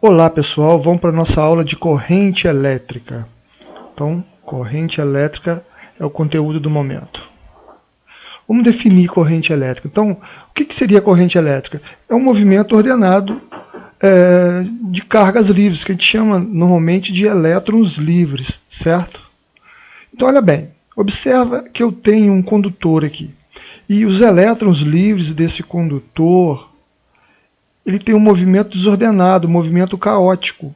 Olá pessoal, vamos para a nossa aula de corrente elétrica. Então, corrente elétrica é o conteúdo do momento. Vamos definir corrente elétrica. Então, o que seria corrente elétrica? É um movimento ordenado de cargas livres, que a gente chama normalmente de elétrons livres, certo? Então, olha bem, observa que eu tenho um condutor aqui. E os elétrons livres desse condutor, ele tem um movimento desordenado, um movimento caótico,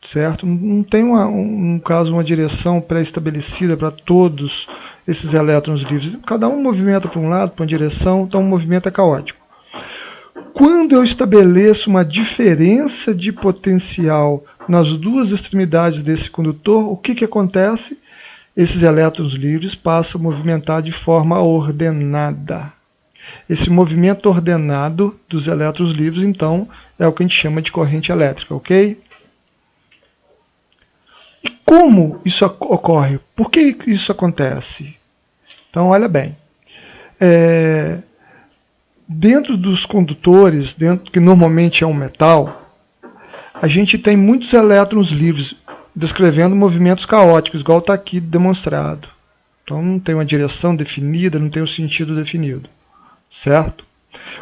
certo? Não tem, no caso, uma direção pré-estabelecida para todos esses elétrons livres. Cada um movimenta para um lado, para uma direção, então o movimento é caótico. Quando eu estabeleço uma diferença de potencial nas duas extremidades desse condutor, o que acontece? Esses elétrons livres passam a movimentar de forma ordenada. Esse movimento ordenado dos elétrons livres, então, é o que a gente chama de corrente elétrica, ok? E como isso ocorre? Por que isso acontece? Então, olha bem. Dentro dos condutores, que normalmente é um metal, a gente tem muitos elétrons livres, descrevendo movimentos caóticos, igual está aqui demonstrado. Então, não tem uma direção definida, não tem um sentido definido. Certo?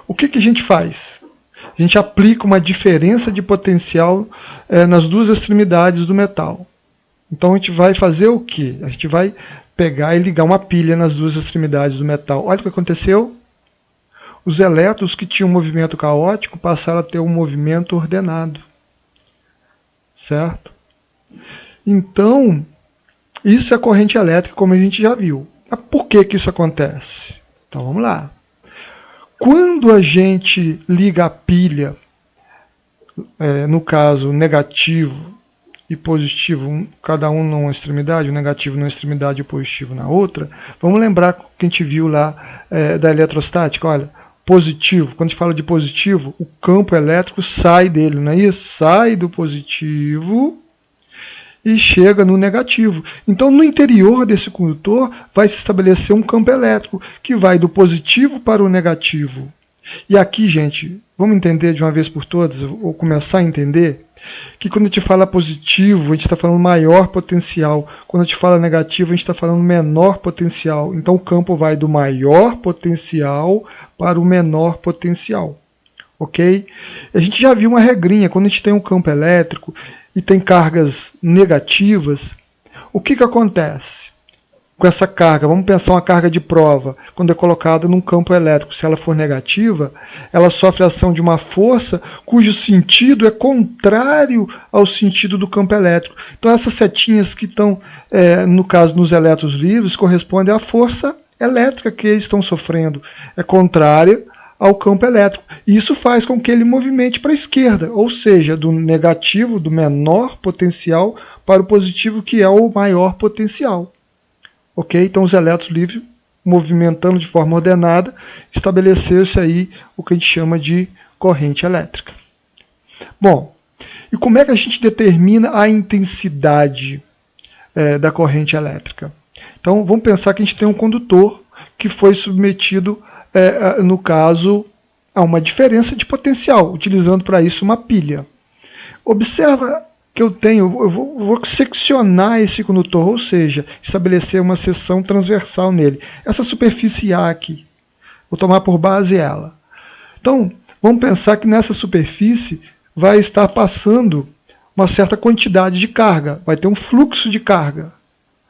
O que a gente faz? A gente aplica uma diferença de potencial nas duas extremidades do metal. Então a gente vai fazer o quê? A gente vai pegar e ligar uma pilha nas duas extremidades do metal. Olha o que aconteceu. Os elétrons que tinham um movimento caótico passaram a ter um movimento ordenado. Certo? Então, isso é corrente elétrica, como a gente já viu. Mas por que isso acontece? Então vamos lá. Quando a gente liga a pilha, no caso negativo e positivo, cada um numa extremidade, o negativo numa extremidade e o positivo na outra, vamos lembrar o que a gente viu lá da eletrostática. Olha, positivo, quando a gente fala de positivo, o campo elétrico sai dele, não é isso? Sai do positivo e chega no negativo. Então, no interior desse condutor vai se estabelecer um campo elétrico que vai do positivo para o negativo. E aqui, gente, vamos entender de uma vez por todas, ou começar a entender, que quando a gente fala positivo, a gente está falando maior potencial. Quando a gente fala negativo, a gente está falando menor potencial. Então, o campo vai do maior potencial para o menor potencial. Ok? A gente já viu uma regrinha, quando a gente tem um campo elétrico e tem cargas negativas, o que acontece com essa carga? Vamos pensar uma carga de prova, quando é colocada num campo elétrico. Se ela for negativa, ela sofre a ação de uma força cujo sentido é contrário ao sentido do campo elétrico. Então essas setinhas que estão, no caso, nos elétrons livres, correspondem à força elétrica que eles estão sofrendo. É contrária ao campo elétrico. E isso faz com que ele movimente para a esquerda, ou seja, do negativo, do menor potencial, para o positivo, que é o maior potencial. Ok? Então os elétrons livres, movimentando de forma ordenada, estabeleceu-se aí o que a gente chama de corrente elétrica. Bom, e como é que a gente determina a intensidade da corrente elétrica? Então vamos pensar que a gente tem um condutor que foi submetido no caso, há uma diferença de potencial, utilizando para isso uma pilha. Observa que eu vou seccionar esse condutor, ou seja, estabelecer uma seção transversal nele. Essa superfície A aqui, vou tomar por base ela. Então, vamos pensar que nessa superfície vai estar passando uma certa quantidade de carga, vai ter um fluxo de carga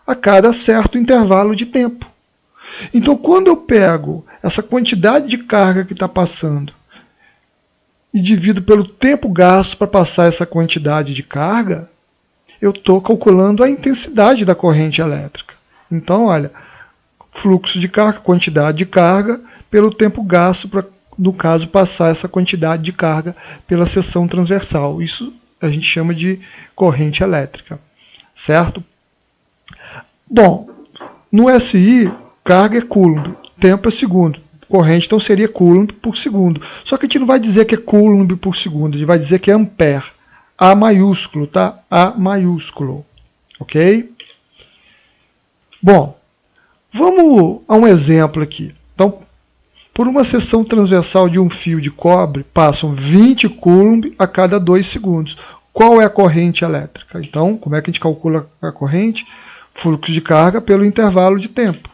a cada certo intervalo de tempo. Então, quando eu pego essa quantidade de carga que está passando e divido pelo tempo gasto para passar essa quantidade de carga, eu estou calculando a intensidade da corrente elétrica. Então, olha, fluxo de carga, quantidade de carga, pelo tempo gasto para, no caso, passar essa quantidade de carga pela seção transversal. Isso a gente chama de corrente elétrica, certo? Bom, no SI, carga é coulomb, tempo é segundo. Corrente, então, seria coulomb por segundo. Só que a gente não vai dizer que é coulomb por segundo, a gente vai dizer que é ampere. A maiúsculo, tá? A maiúsculo. Ok? Bom, vamos a um exemplo aqui. Então, por uma seção transversal de um fio de cobre, passam 20 coulomb a cada 2 segundos. qual é a corrente elétrica? Então, como é que a gente calcula a corrente? Fluxo de carga pelo intervalo de tempo.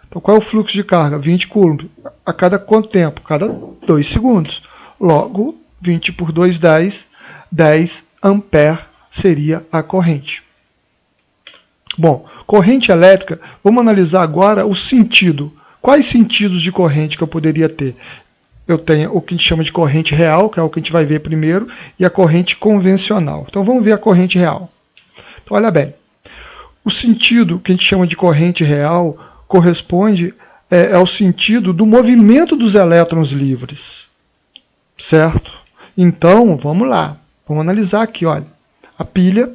Então, qual é o fluxo de carga? 20 coulombs. A cada quanto tempo? Cada 2 segundos. Logo, 20 por 2, 10 ampere seria a corrente. Bom, corrente elétrica, vamos analisar agora o sentido. Quais sentidos de corrente que eu poderia ter? Eu tenho o que a gente chama de corrente real, que é o que a gente vai ver primeiro, e a corrente convencional. Então vamos ver a corrente real. Então olha bem, o sentido que a gente chama de corrente real corresponde ao sentido do movimento dos elétrons livres. Certo? Então, vamos lá. Vamos analisar aqui, olha. A pilha,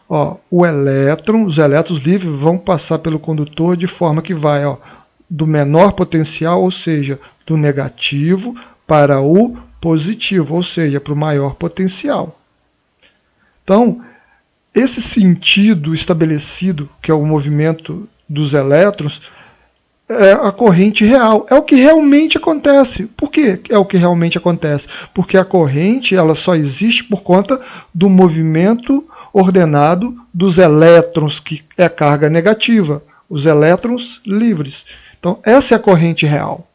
ó, os elétrons livres vão passar pelo condutor de forma que vai, ó, do menor potencial, ou seja, do negativo para o positivo, ou seja, para o maior potencial. Então, esse sentido estabelecido, que é o movimento dos elétrons, é a corrente real. É o que realmente acontece. Por que é o que realmente acontece? Porque a corrente ela só existe por conta do movimento ordenado dos elétrons, que é a carga negativa, os elétrons livres. Então, essa é a corrente real.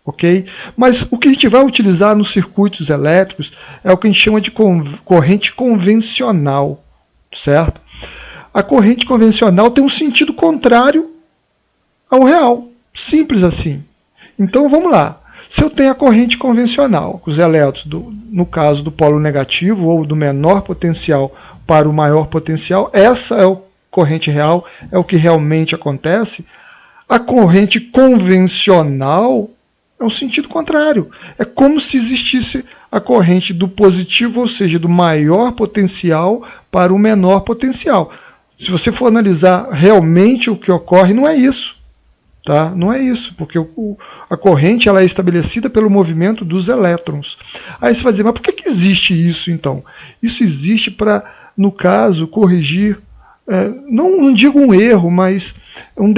Ok? Mas o que a gente vai utilizar nos circuitos elétricos é o que a gente chama de corrente convencional. Certo? A corrente convencional tem um sentido contrário ao real. Simples assim. Então vamos lá. Se eu tenho a corrente convencional, os elétrons, no caso do polo negativo ou do menor potencial para o maior potencial, essa é a corrente real, é o que realmente acontece. A corrente convencional é um sentido contrário. É como se existisse a corrente do positivo, ou seja, do maior potencial para o menor potencial. Se você for analisar realmente o que ocorre, não é isso. Tá? Não é isso, porque a corrente ela é estabelecida pelo movimento dos elétrons. Aí você vai dizer, mas por que existe isso então? Isso existe para, no caso, corrigir, não digo um erro, mas um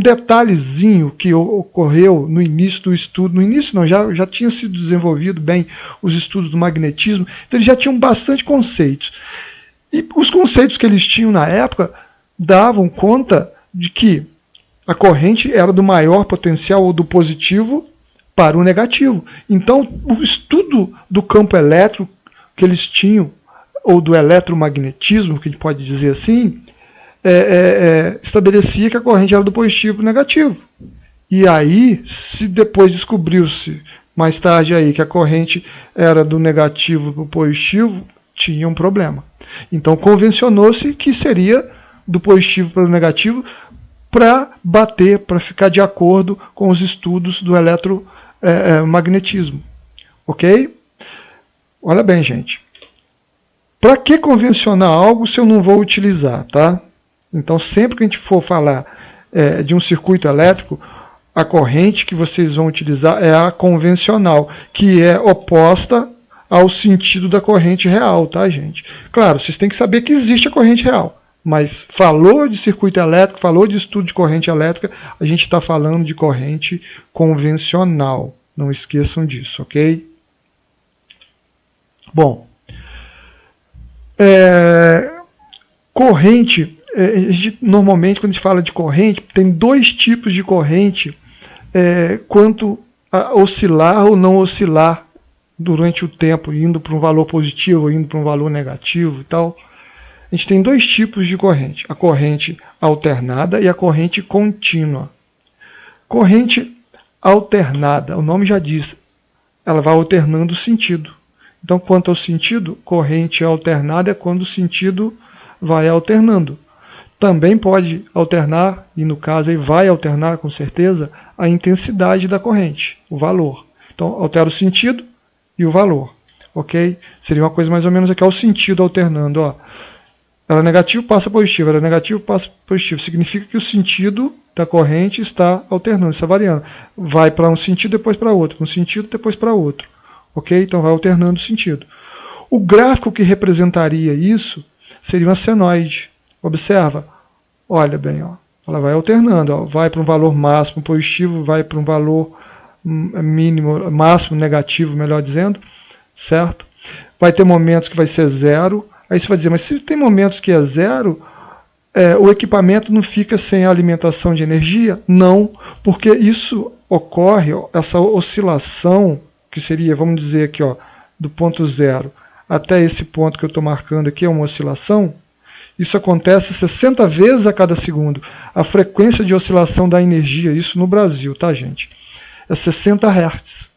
detalhezinho que ocorreu no início do estudo. No início não, já tinha sido desenvolvido bem os estudos do magnetismo, então eles já tinham bastante conceitos. E os conceitos que eles tinham na época davam conta de que a corrente era do maior potencial ou do positivo para o negativo. Então, o estudo do campo elétrico que eles tinham, ou do eletromagnetismo, que a gente pode dizer assim, estabelecia que a corrente era do positivo para o negativo. E aí, se depois descobriu-se, mais tarde aí, que a corrente era do negativo para o positivo, tinha um problema. Então, convencionou-se que seria do positivo para o negativo, para bater, para ficar de acordo com os estudos do eletromagnetismo. Ok? Olha bem, gente. Para que convencionar algo se eu não vou utilizar? Tá? Então, sempre que a gente for falar de um circuito elétrico, a corrente que vocês vão utilizar é a convencional, que é oposta ao sentido da corrente real, tá, gente? Claro, vocês têm que saber que existe a corrente real. Mas falou de circuito elétrico, falou de estudo de corrente elétrica, a gente está falando de corrente convencional. Não esqueçam disso, ok? Bom, corrente, normalmente quando a gente fala de corrente, tem dois tipos de corrente quanto a oscilar ou não oscilar durante o tempo, indo para um valor positivo ou indo para um valor negativo e tal. A gente tem dois tipos de corrente, a corrente alternada e a corrente contínua. Corrente alternada, o nome já diz, ela vai alternando o sentido. Então, quanto ao sentido, corrente alternada é quando o sentido vai alternando. Também pode alternar, e no caso aí vai alternar com certeza, a intensidade da corrente, o valor. Então, altera o sentido e o valor. Ok? Seria uma coisa mais ou menos aqui, o sentido alternando, ó. Ela é negativo, passa positivo. Ela é negativo, passa positivo. Significa que o sentido da corrente está alternando, está variando. Vai para um sentido, depois para outro. Um sentido, depois para outro. Ok? Então vai alternando o sentido. O gráfico que representaria isso seria uma senoide. Observa. Olha bem, ó. Ela vai alternando. Ó. Vai para um valor máximo positivo, vai para um valor mínimo, máximo negativo, melhor dizendo. Certo? vai ter momentos que vai ser zero. Aí você vai dizer, mas se tem momentos que é zero, o equipamento não fica sem a alimentação de energia? Não, porque isso ocorre, essa oscilação, que seria, vamos dizer aqui, ó, do ponto zero até esse ponto que eu estou marcando aqui, é uma oscilação. Isso acontece 60 vezes a cada segundo. A frequência de oscilação da energia, isso no Brasil, tá, gente? É 60 Hz.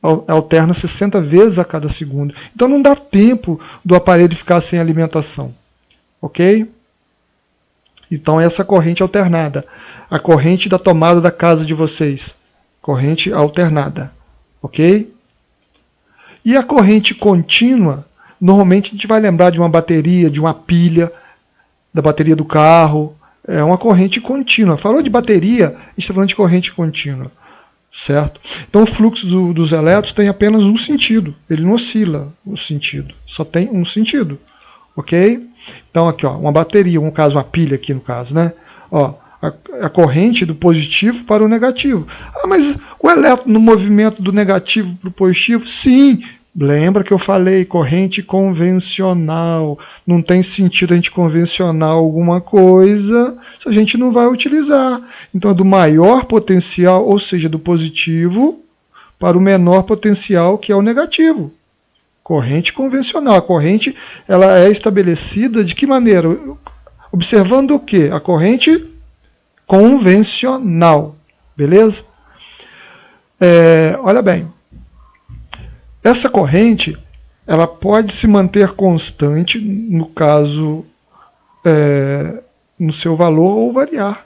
Alterna 60 vezes a cada segundo. Então não dá tempo do aparelho ficar sem alimentação. Ok? Então essa corrente alternada. A corrente da tomada da casa de vocês. Corrente alternada. Ok? E a corrente contínua, normalmente a gente vai lembrar de uma bateria, de uma pilha, da bateria do carro. É uma corrente contínua. Falou de bateria, a gente está falando de corrente contínua. Certo? Então o fluxo dos elétrons tem apenas um sentido. Ele não oscila o sentido. Só tem um sentido. Ok? Então aqui, ó, uma bateria, no caso uma pilha aqui no caso, né? Ó, a corrente do positivo para o negativo. Ah, mas o elétron no movimento do negativo para o positivo? Sim. Lembra que eu falei corrente convencional. Não tem sentido a gente convencionar alguma coisa se a gente não vai utilizar. Então é do maior potencial, ou seja, do positivo, para o menor potencial, que é o negativo. Corrente convencional. A corrente ela é estabelecida de que maneira? Observando o quê? A corrente convencional. Beleza? Olha bem. Essa corrente ela pode se manter constante, no caso, no seu valor, ou variar.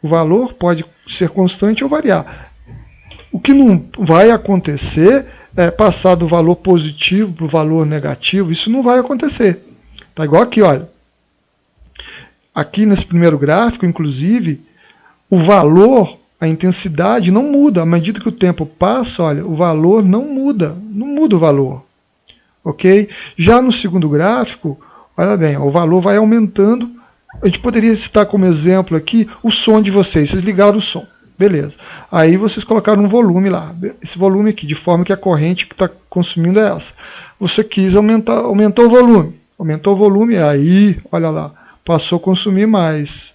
O valor pode ser constante ou variar. O que não vai acontecer é passar do valor positivo para o valor negativo. Isso não vai acontecer. Tá igual aqui, olha. Aqui nesse primeiro gráfico, inclusive, o valor, a intensidade não muda. À medida que o tempo passa, olha, o valor não muda. Não muda o valor. Ok? Já no segundo gráfico, olha bem, o valor vai aumentando. A gente poderia citar como exemplo aqui o som de vocês. Vocês ligaram o som. Beleza. Aí vocês colocaram um volume lá. Esse volume aqui, de forma que a corrente que está consumindo é essa. Você quis aumentar, aumentou o volume. Aumentou o volume, aí, olha lá, passou a consumir mais.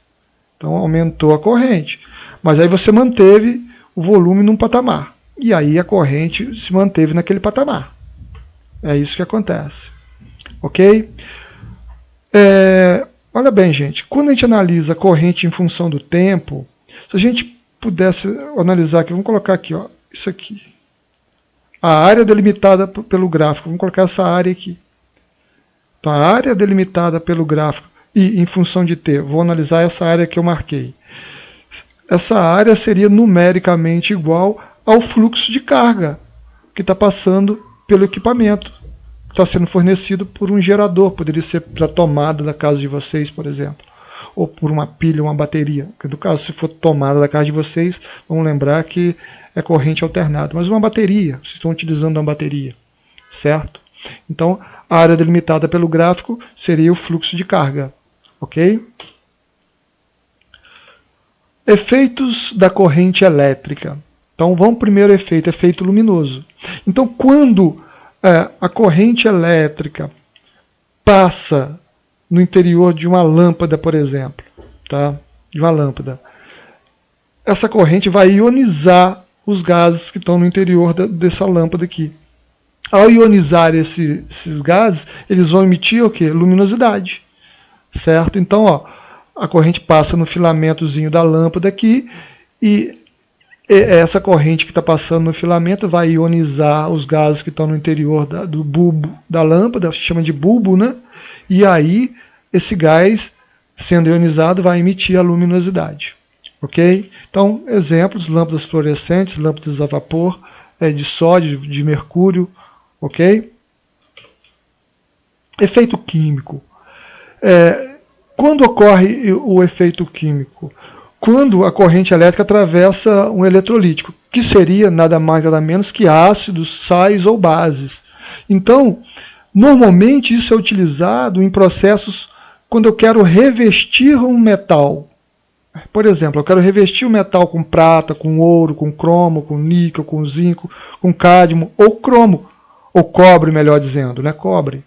Então aumentou a corrente. Mas aí você manteve o volume num patamar. E aí a corrente se manteve naquele patamar. É isso que acontece. Ok? Olha bem, gente. Quando a gente analisa a corrente em função do tempo, se a gente pudesse analisar aqui, vamos colocar aqui, ó, isso aqui. A área delimitada pelo gráfico. Vamos colocar essa área aqui. Então a área delimitada pelo gráfico e em função de t, vou analisar essa área que eu marquei. Essa área seria numericamente igual ao fluxo de carga que está passando pelo equipamento, que está sendo fornecido por um gerador. Poderia ser para a tomada da casa de vocês, por exemplo, ou por uma pilha, uma bateria. No caso, se for tomada da casa de vocês, vamos lembrar que é corrente alternada. Mas uma bateria, vocês estão utilizando uma bateria, certo? Então, a área delimitada pelo gráfico seria o fluxo de carga, ok? Efeitos da corrente elétrica. Então vamos primeiro efeito luminoso. Então quando a corrente elétrica passa no interior de uma lâmpada, por exemplo, tá? De uma lâmpada, essa corrente vai ionizar os gases que estão no interior dessa lâmpada aqui. Ao ionizar esses gases, eles vão emitir o quê? Luminosidade, certo? Então, ó, a corrente passa no filamentozinho da lâmpada aqui e essa corrente que está passando no filamento vai ionizar os gases que estão no interior do bulbo da lâmpada, chama de bulbo, né? E aí esse gás, sendo ionizado, vai emitir a luminosidade. Ok? Então, exemplos, lâmpadas fluorescentes, lâmpadas a vapor, de sódio, de mercúrio. Ok? Efeito químico. Quando ocorre o efeito químico? Quando a corrente elétrica atravessa um eletrolítico, que seria nada mais nada menos que ácidos, sais ou bases. Então, normalmente isso é utilizado em processos quando eu quero revestir um metal. Por exemplo, eu quero revestir o metal com prata, com ouro, com cromo, com níquel, com zinco, com cádmio ou cromo. Ou cobre, melhor dizendo, né? Cobre.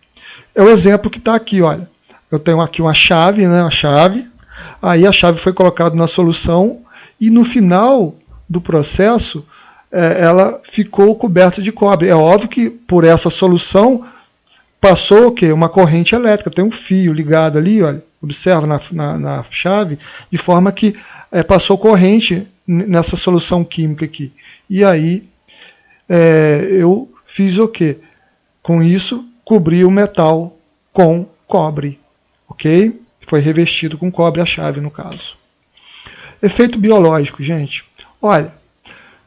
É o exemplo que está aqui, olha. Eu tenho aqui uma chave, né? Uma chave. Aí a chave foi colocada na solução e no final do processo ela ficou coberta de cobre. É óbvio que por essa solução passou o quê? Uma corrente elétrica. Tem um fio ligado ali, olha. Observa na chave, de forma que passou corrente nessa solução química aqui. E aí eu fiz o quê? Com isso, cobri o metal com cobre. Ok? Foi revestido com cobre a chave, no caso. Efeito biológico, gente. Olha,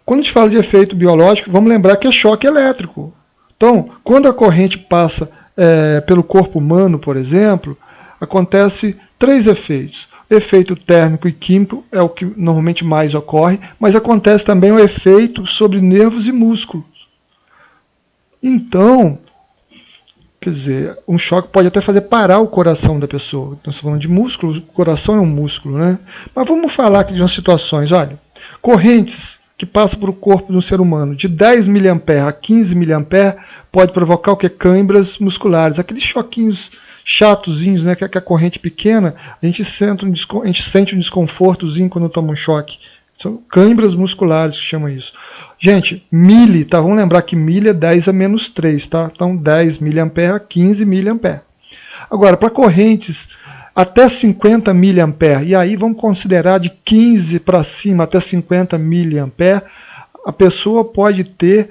quando a gente fala de efeito biológico, vamos lembrar que é choque elétrico. Então, quando a corrente passa pelo corpo humano, por exemplo, acontece 3 efeitos. Efeito térmico e químico é o que normalmente mais ocorre, mas acontece também o efeito sobre nervos e músculos. Então, quer dizer, um choque pode até fazer parar o coração da pessoa. Nós estamos falando de músculos, o coração é um músculo, né? Mas vamos falar aqui de umas situações. Olha, correntes que passam por o corpo de um ser humano de 10 mA a 15 mA pode provocar o que? Cãibras musculares, aqueles choquinhos chatozinhos, né? Que a corrente pequena, a gente sente um desconfortozinho quando toma um choque. São cãibras musculares que chama isso. Gente, mili, tá? Vamos lembrar que mili é 10 a menos 3, tá? Então 10 mA a 15 mA. Agora, para correntes até 50 mA, e aí vamos considerar de 15 para cima até 50 mA, a pessoa pode ter,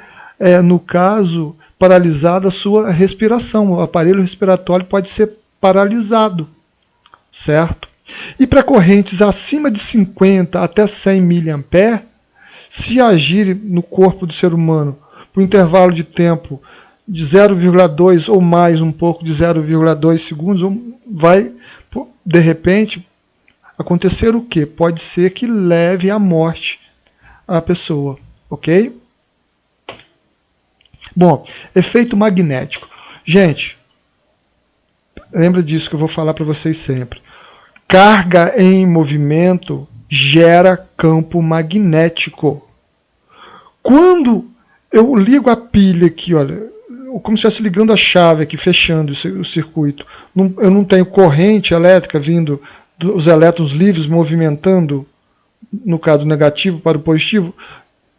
no caso, paralisada a sua respiração. O aparelho respiratório pode ser paralisado, certo? E para correntes acima de 50 até 100 mA, se agir no corpo do ser humano por um intervalo de tempo de 0,2 ou mais um pouco de 0,2 segundos, vai, de repente, acontecer o quê? Pode ser que leve à morte a pessoa, ok? Bom, efeito magnético. Gente, lembra disso que eu vou falar para vocês sempre. Carga em movimento gera campo magnético. Quando eu ligo a pilha aqui, olha, como se estivesse ligando a chave aqui, fechando o circuito, eu não tenho corrente elétrica vindo dos elétrons livres movimentando, no caso negativo para o positivo,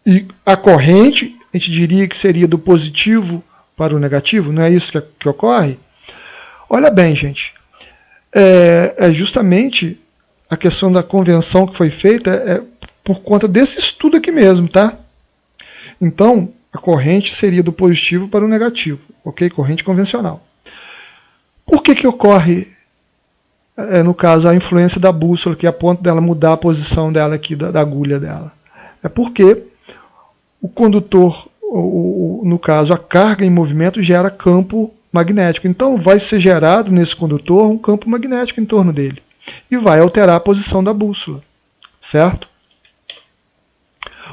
e a corrente, a gente diria que seria do positivo para o negativo, não é isso que ocorre? Olha bem, gente, é justamente a questão da convenção que foi feita por conta desse estudo aqui mesmo, tá? Então, a corrente seria do positivo para o negativo, ok? Corrente convencional. Por que ocorre, no caso, a influência da bússola, que é a ponto dela mudar a posição dela aqui, da agulha dela? É porque o condutor, no caso, a carga em movimento gera campo magnético. Então, vai ser gerado nesse condutor um campo magnético em torno dele. E vai alterar a posição da bússola, certo?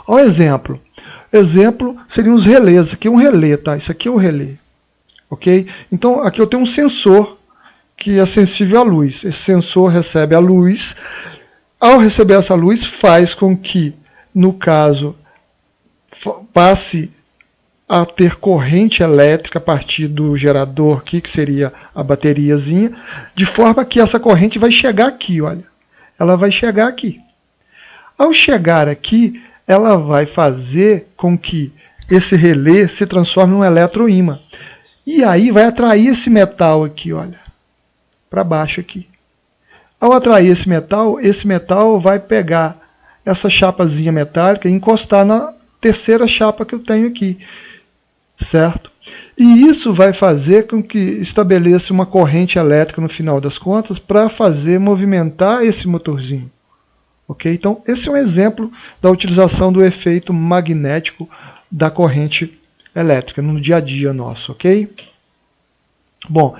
Olha o exemplo. Exemplo seriam os relés. Aqui é um relé, tá? Isso aqui é o relé. Ok? Então, aqui eu tenho um sensor que é sensível à luz. Esse sensor recebe a luz. Ao receber essa luz, faz com que, no caso, passe a ter corrente elétrica a partir do gerador aqui, que seria a bateriazinha, de forma que essa corrente vai chegar aqui, olha. Ela vai chegar aqui. Ao chegar aqui, ela vai fazer com que esse relé se transforme em um eletroímã. E aí vai atrair esse metal aqui, olha, para baixo aqui. Ao atrair esse metal vai pegar essa chapazinha metálica e encostar na terceira chapa que eu tenho aqui, certo? E isso vai fazer com que estabeleça uma corrente elétrica no final das contas para fazer movimentar esse motorzinho. Okay? Então, esse é um exemplo da utilização do efeito magnético da corrente elétrica no dia a dia nosso. Ok? Bom,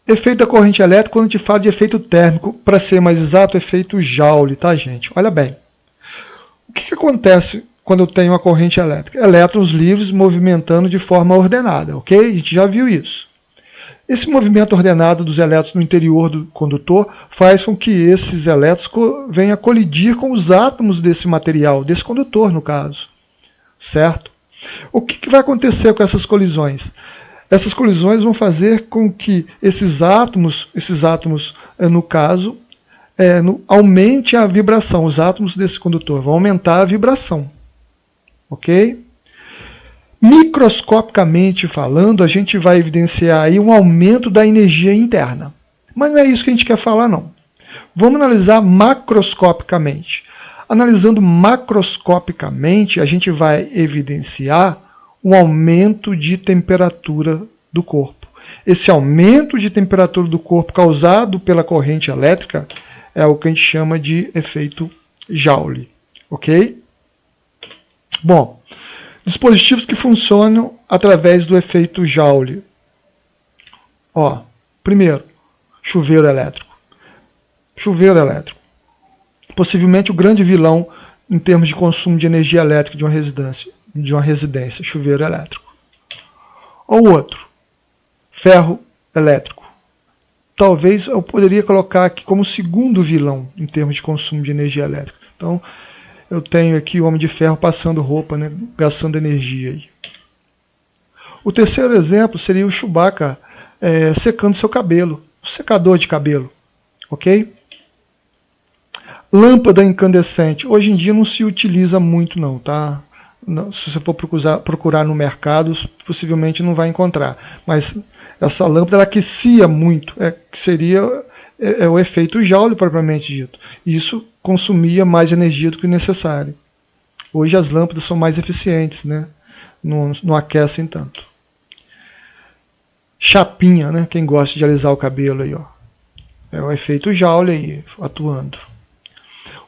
efeito da corrente elétrica, quando a gente fala de efeito térmico, para ser mais exato, efeito Joule, tá, gente? Olha bem. O que acontece quando eu tenho uma corrente elétrica? Elétrons livres movimentando de forma ordenada, ok? A gente já viu isso. Esse movimento ordenado dos elétrons no interior do condutor faz com que esses elétrons venham a colidir com os átomos desse material, desse condutor no caso, certo? O que vai acontecer com essas colisões? essas colisões vão fazer com que esses átomos no caso, aumente a vibração. Os átomos desse condutor vão aumentar a vibração. Ok? Microscopicamente falando, a gente vai evidenciar aí um aumento da energia interna. Mas não é isso que a gente quer falar, não. Vamos analisar macroscopicamente. Analisando macroscopicamente, a gente vai evidenciar um aumento de temperatura do corpo. Esse aumento de temperatura do corpo causado pela corrente elétrica é o que a gente chama de efeito Joule. Ok? Bom, dispositivos que funcionam através do efeito Joule. Primeiro, chuveiro elétrico. Chuveiro elétrico. Possivelmente o grande vilão em termos de consumo de energia elétrica de uma residência, chuveiro elétrico. Ou outro, ferro elétrico. Talvez eu poderia colocar aqui como segundo vilão em termos de consumo de energia elétrica. Então, eu tenho aqui o Homem de Ferro passando roupa, né, gastando energia. Aí. O terceiro exemplo seria o Chewbacca secando seu cabelo, o secador de cabelo. Ok? Lâmpada incandescente. Hoje em dia não se utiliza muito não, tá? Se você for procurar no mercado, possivelmente não vai encontrar. Mas essa lâmpada ela aquecia muito, que seria o efeito Joule propriamente dito. Isso consumia mais energia do que necessário. Hoje as lâmpadas são mais eficientes, né? Não aquecem tanto. Chapinha, né? Quem gosta de alisar o cabelo aí, ó. É o efeito Joule aí atuando.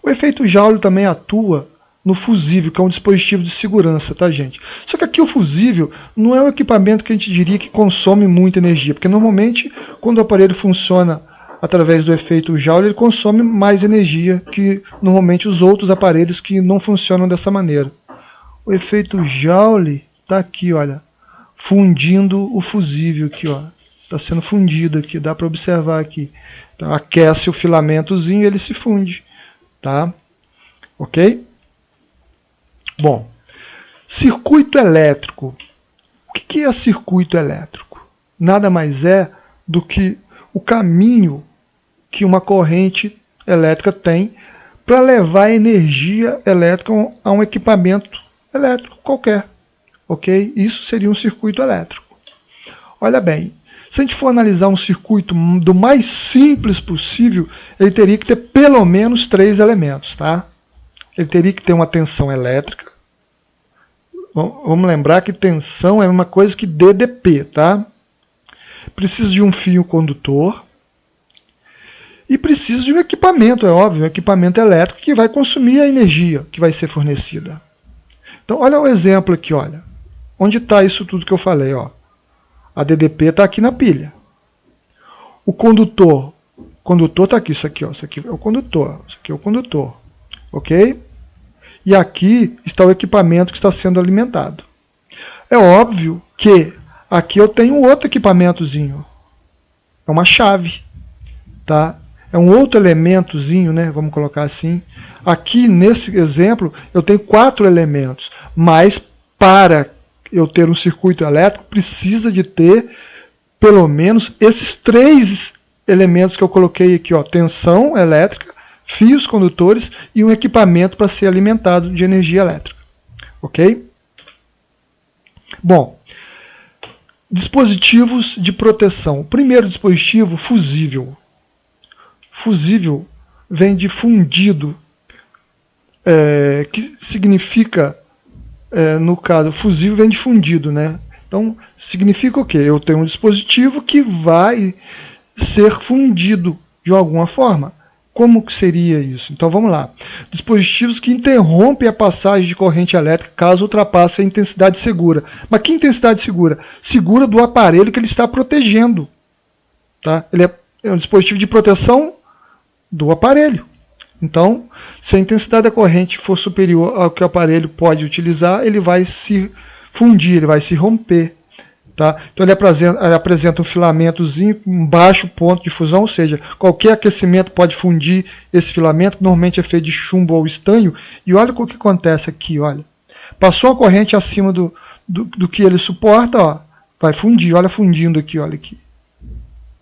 O efeito Joule também atua no fusível, que é um dispositivo de segurança, tá, gente? Só que aqui o fusível não é um equipamento que a gente diria que consome muita energia, porque normalmente quando o aparelho funciona através do efeito Joule, ele consome mais energia que normalmente os outros aparelhos que não funcionam dessa maneira. O efeito Joule está aqui, olha, fundindo o fusível aqui, ó. Está sendo fundido aqui, dá para observar aqui. Então, aquece o filamentozinho e ele se funde, tá? Ok? Bom, circuito elétrico. O que é circuito elétrico? Nada mais é do que o caminho que uma corrente elétrica tem para levar energia elétrica a um equipamento elétrico qualquer. Ok? Isso seria um circuito elétrico. Olha bem, se a gente for analisar um circuito do mais simples possível, ele teria que ter pelo menos 3 elementos, tá? Ele teria que ter uma tensão elétrica. Vamos lembrar que tensão é uma coisa que DDP, tá? Precisa de um fio condutor. E precisa de um equipamento, é óbvio, um equipamento elétrico que vai consumir a energia que vai ser fornecida. Então, olha o exemplo aqui, olha. Onde está isso tudo que eu falei, ó? A DDP está aqui na pilha. O condutor está aqui, isso aqui, ó. Isso aqui é o condutor, isso aqui é o condutor. Ok? E aqui está o equipamento que está sendo alimentado. É óbvio que aqui eu tenho outro equipamentozinho. É uma chave. Tá? É um outro elementozinho, né? Vamos colocar assim. Aqui, nesse exemplo, eu tenho 4 elementos. Mas, para eu ter um circuito elétrico, precisa de ter, pelo menos, esses 3 elementos que eu coloquei aqui. Ó, tensão elétrica, fios condutores e um equipamento para ser alimentado de energia elétrica. Ok? Bom, dispositivos de proteção. O primeiro dispositivo, fusível. Fusível vem de fundido, que significa, no caso, fusível vem de fundido, né? Então, significa o quê? Eu tenho um dispositivo que vai ser fundido de alguma forma. Como que seria isso? Então vamos lá. Dispositivos que interrompem a passagem de corrente elétrica caso ultrapasse a intensidade segura. Mas que intensidade segura? Segura do aparelho que ele está protegendo. Tá? Ele é um dispositivo de proteção do aparelho. Então, se a intensidade da corrente for superior ao que o aparelho pode utilizar, ele vai se fundir, ele vai se romper. Tá? Então ele apresenta um filamentozinho com baixo ponto de fusão, ou seja, qualquer aquecimento pode fundir esse filamento, que normalmente é feito de chumbo ou estanho, e olha o que acontece aqui, olha. Passou a corrente acima do que ele suporta, ó, vai fundir. Olha fundindo aqui, olha aqui.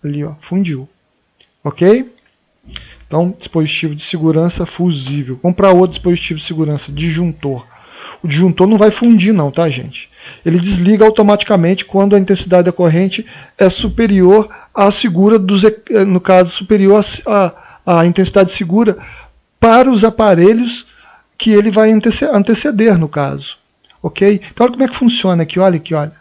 Ali, ó, fundiu. Ok? Então, dispositivo de segurança fusível. Vamos para outro dispositivo de segurança, disjuntor. O disjuntor não vai fundir não, tá, gente? Ele desliga automaticamente quando a intensidade da corrente é superior à segura, no caso, superior à intensidade segura para os aparelhos que ele vai anteceder, no caso. Ok? Então, olha como é que funciona aqui, olha aqui, olha.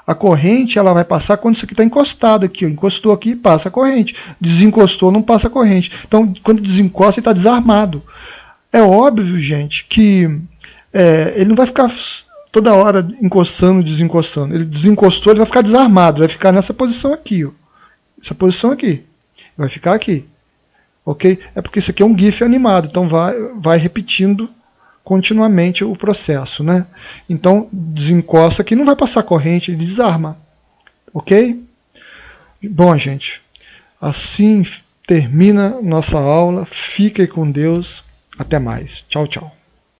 A corrente ela vai passar quando isso aqui está encostado aqui. Ó. Encostou aqui, passa a corrente. Desencostou, não passa a corrente. Então, quando desencosta, ele está desarmado. É óbvio, gente, que ele não vai ficar toda hora encostando, desencostando. Ele desencostou, ele vai ficar desarmado. Vai ficar nessa posição aqui. Ó. Essa posição aqui. Vai ficar aqui. Ok? É porque isso aqui é um GIF animado. Então, vai repetindo continuamente o processo, né? Então, desencosta aqui, não vai passar corrente, ele desarma. Ok? Bom, gente, assim termina nossa aula. Fiquem com Deus. Até mais. Tchau, tchau.